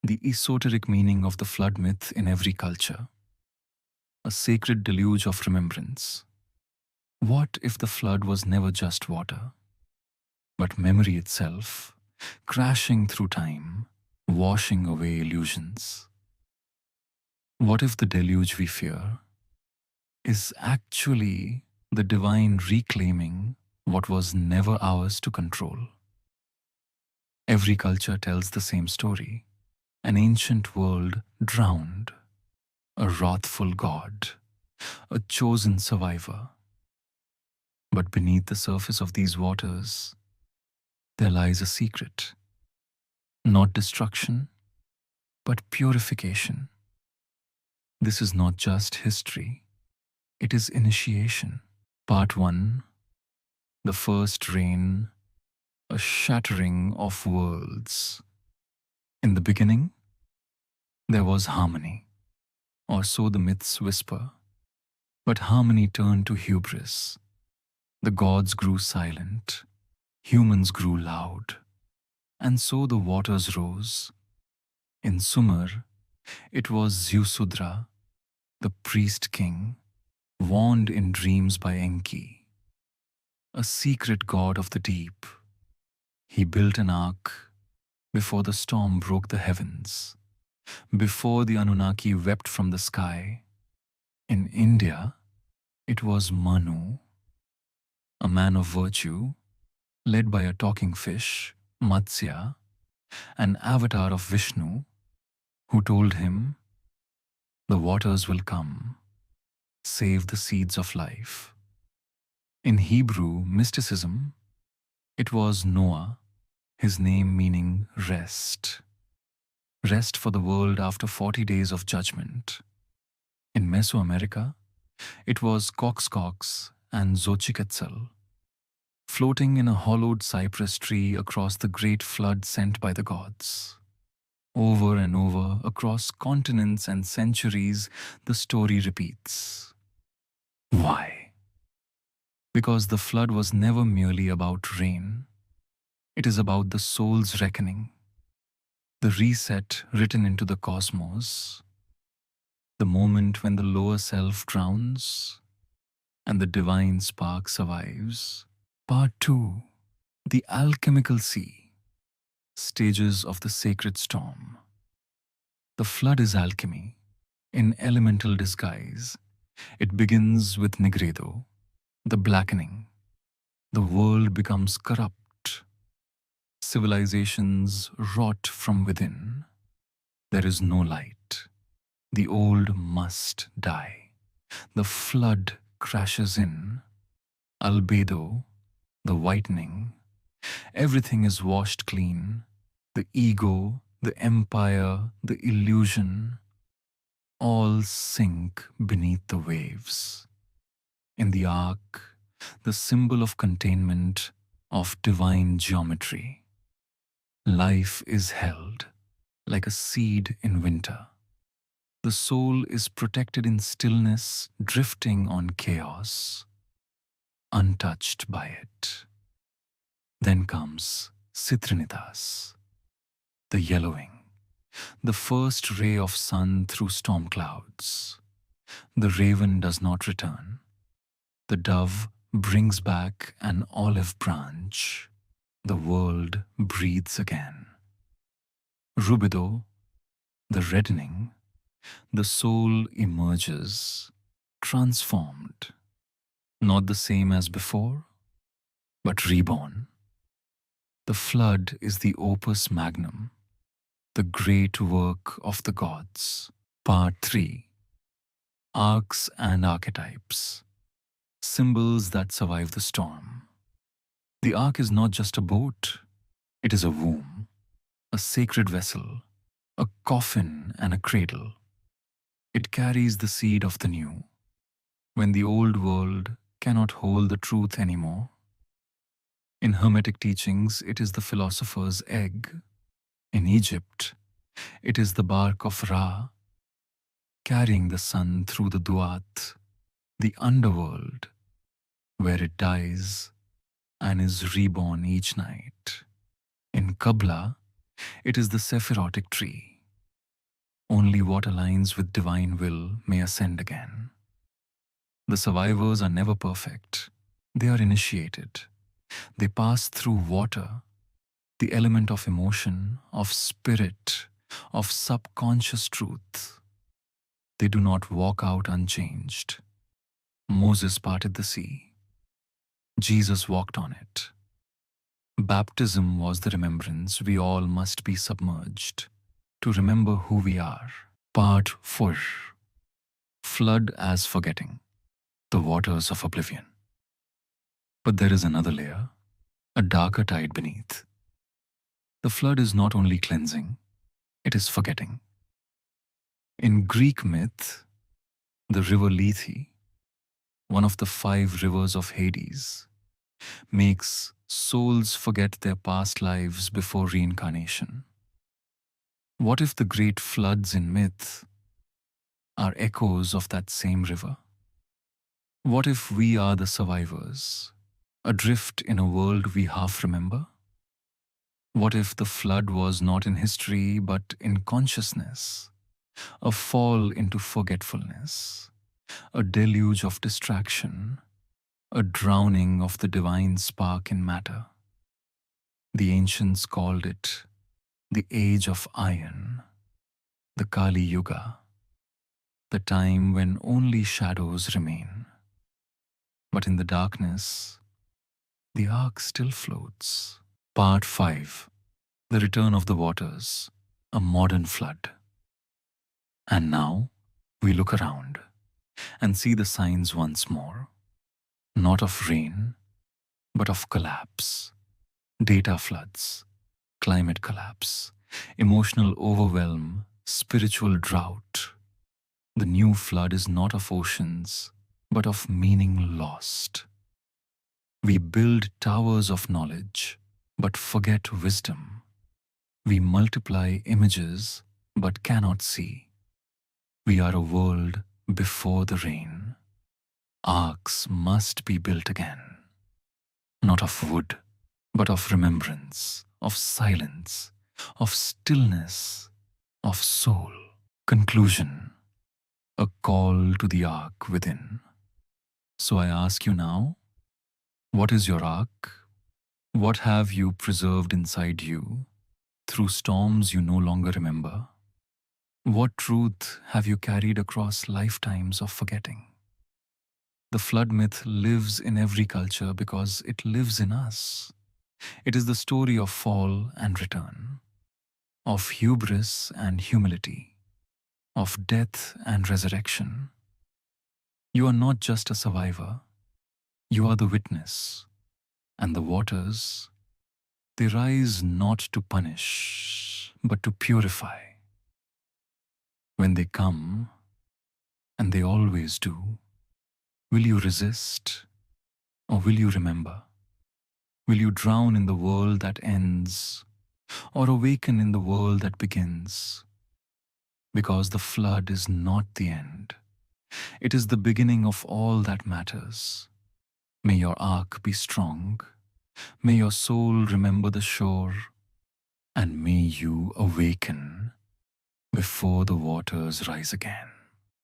The esoteric meaning of the flood myth in every culture, a sacred deluge of remembrance. What if the flood was never just water, but memory itself, crashing through time, washing away illusions? What if the deluge we fear is actually the divine reclaiming what was never ours to control? Every culture tells the same story. An ancient world drowned, a wrathful god, a chosen survivor. But beneath the surface of these waters, there lies a secret. Not destruction, but purification. This is not just history, it is initiation. Part 1. The first rain, a shattering of worlds. In the beginning, there was harmony, or so the myths whisper. But harmony turned to hubris. The gods grew silent, humans grew loud, and so the waters rose. In Sumer, it was Zeusudra, the priest king, warned in dreams by Enki, a secret god of the deep. He built an ark before the storm broke the heavens, before the Anunnaki wept from the sky. In India, it was Manu, a man of virtue, led by a talking fish, Matsya, an avatar of Vishnu, who told him, "The waters will come, save the seeds of life." In Hebrew mysticism, it was Noah, his name meaning rest. Rest for the world after 40 days of judgment. In Mesoamerica, it was Coxcox and Xochiquetzal, floating in a hollowed cypress tree across the great flood sent by the gods. Over and over, across continents and centuries, the story repeats. Why? Because the flood was never merely about rain. It is about the soul's reckoning, the reset written into the cosmos, the moment when the lower self drowns and the divine spark survives. Part 2. The Alchemical Sea. Stages of the Sacred Storm. The flood is alchemy, in elemental disguise. It begins with Nigredo, the blackening. The world becomes corrupt. Civilizations rot from within. There is no light. The old must die. The flood crashes in. Albedo, the whitening. Everything is washed clean. The ego, the empire, the illusion, all sink beneath the waves. In the ark, the symbol of containment, of divine geometry. Life is held like a seed in winter. The soul is protected in stillness, drifting on chaos, untouched by it. Then comes Citrinitas, the yellowing, the first ray of sun through storm clouds. The raven does not return. The dove brings back an olive branch. The world breathes again. Rubido, the reddening, the soul emerges, transformed, not the same as before, but reborn. The flood is the opus magnum, the great work of the gods. Part 3. Arcs and archetypes. Symbols that survive the storm. The ark is not just a boat, it is a womb, a sacred vessel, a coffin and a cradle. It carries the seed of the new, when the old world cannot hold the truth anymore. In Hermetic teachings, it is the philosopher's egg. In Egypt, it is the bark of Ra, carrying the sun through the Duat, the underworld, where it dies and is reborn each night. In Kabbalah, it is the Sephirotic tree, Only what aligns with divine will may ascend again. The survivors are never perfect. They are initiated. They pass through water, the element of emotion, of spirit, of subconscious truth. They do not walk out unchanged. Moses parted the sea. Jesus walked on it. Baptism was the remembrance we all must be submerged to remember who we are. Part 4. Flood as forgetting, the waters of oblivion. But there is another layer, a darker tide beneath. The flood is not only cleansing, it is forgetting. In Greek myth, the river Lethe, one of the 5 rivers of Hades, makes souls forget their past lives before reincarnation. What if the great floods in myth are echoes of that same river? What if we are the survivors, adrift in a world we half remember? What if the flood was not in history but in consciousness, a fall into forgetfulness, a deluge of distraction, a drowning of the divine spark in matter? The ancients called it the age of iron, the Kali Yuga, the time when only shadows remain. But in the darkness, the ark still floats. Part 5. The return of the waters, a modern flood. And now we look around and see the signs once more, not of rain, but of collapse, data floods, climate collapse, emotional overwhelm, spiritual drought. The new flood is not of oceans, but of meaning lost. We build towers of knowledge, but forget wisdom. We multiply images, but cannot see. We are a world before the rain. Arks must be built again, not of wood, but of remembrance, of silence, of stillness, of soul. Conclusion. A call to the ark within. So I ask you now, what is your ark? What have you preserved inside you through storms you no longer remember? What truth have you carried across lifetimes of forgetting? The flood myth lives in every culture because it lives in us. It is the story of fall and return, of hubris and humility, of death and resurrection. You are not just a survivor, you are the witness. And the waters, they rise not to punish, but to purify. When they come, and they always do, will you resist, or will you remember? Will you drown in the world that ends, or awaken in the world that begins? Because the flood is not the end. It is the beginning of all that matters. May your ark be strong. May your soul remember the shore. And may you awaken before the waters rise again.